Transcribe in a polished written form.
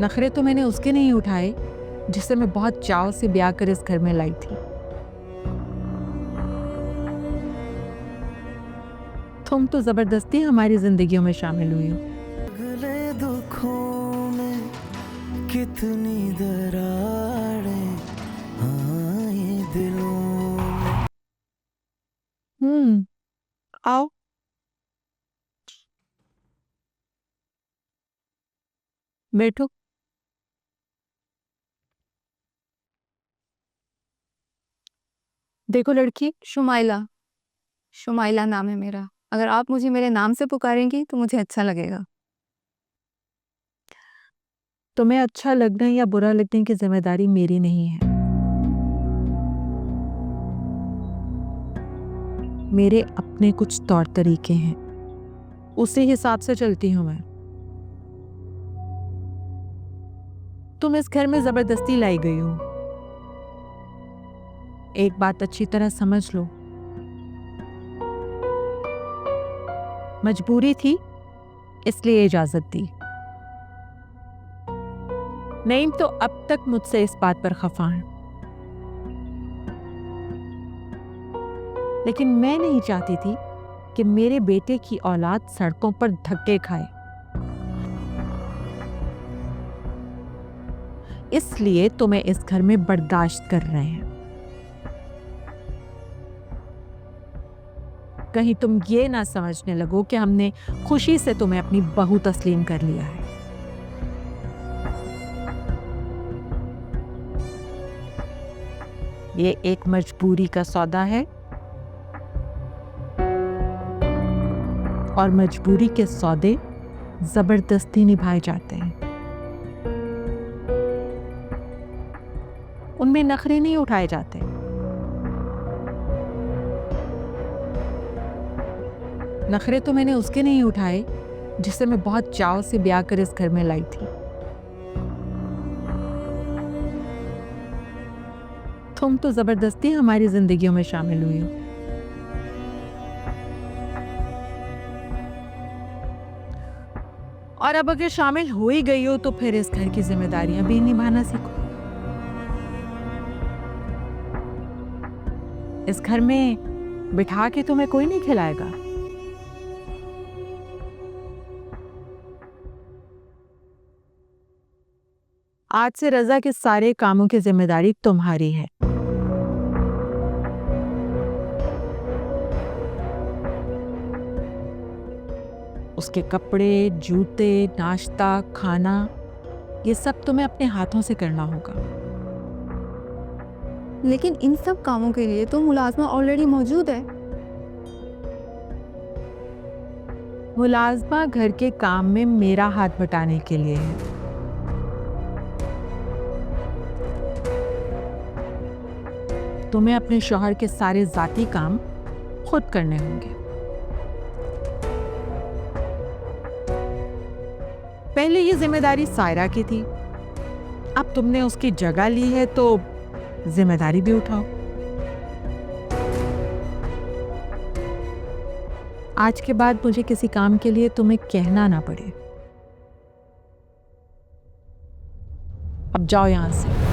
नखरे तो मैंने उसके नहीं उठाए जिसे मैं बहुत चाव से ब्याह कर इस घर में लाई थी। तुम तो जबरदस्ती हमारी जिंदगियों में शामिल हुई हो। अगले दुखों में कितनी दरारें आए दिलों में। आओ। बैठो। देखो लड़की, शुमाइला। शुमाइला नाम है मेरा। अगर आप मुझे मेरे नाम से पुकारेंगी तो मुझे अच्छा लगेगा। तुम्हें अच्छा लगने या बुरा लगने की जिम्मेदारी मेरी नहीं है। मेरे अपने कुछ तौर तरीके हैं, उसी हिसाब से चलती हूं मैं। तुम इस घर में जबरदस्ती लाई गई हो। एक बात अच्छी तरह समझ लो, मजबूरी थी इसलिए इजाजत दी, नहीं तो अब तक मुझसे इस बात पर खफा है। लेकिन मैं नहीं चाहती थी कि मेरे बेटे की औलाद सड़कों पर धक्के खाए, इसलिए तुम्हें इस घर में बर्दाश्त कर रहे हैं। कहीं तुम ये ना समझने लगो कि हमने खुशी से तुम्हें अपनी बहू तस्लीम कर लिया है। ये एक मजबूरी का सौदा है, और मजबूरी के सौदे जबरदस्ती निभाए जाते हैं। उनमें नखरे नहीं उठाए जाते। नखरे तो मैंने उसके नहीं उठाए जिसे मैं बहुत चाव से ब्याह कर इस घर में लाई थी। तुम तो जबरदस्ती हमारी जिंदगियों में शामिल हुई हो। और अब अगर शामिल हो ही गई हो तो फिर इस घर की जिम्मेदारियां भी निभाना सीखो। इस घर में बिठा के तुम्हें कोई नहीं खिलाएगा। आज से रजा के सारे कामों की जिम्मेदारी तुम्हारी है। उसके कपड़े, जूते, नाश्ता, खाना, ये सब तुम्हें अपने हाथों से करना होगा। लेकिन इन सब कामों के लिए तो मुलाजमा ऑलरेडी मौजूद है। मुलाजमा घर के काम में मेरा हाथ बटाने के लिए है। तुम्हें अपने शौहर के सारे जाती काम खुद करने होंगे। पहले ये जिम्मेदारी सायरा की थी, अब तुमने उसकी जगह ली है तो जिम्मेदारी भी उठाओ। आज के बाद मुझे किसी काम के लिए तुम्हें कहना ना पड़े। अब जाओ यहां से।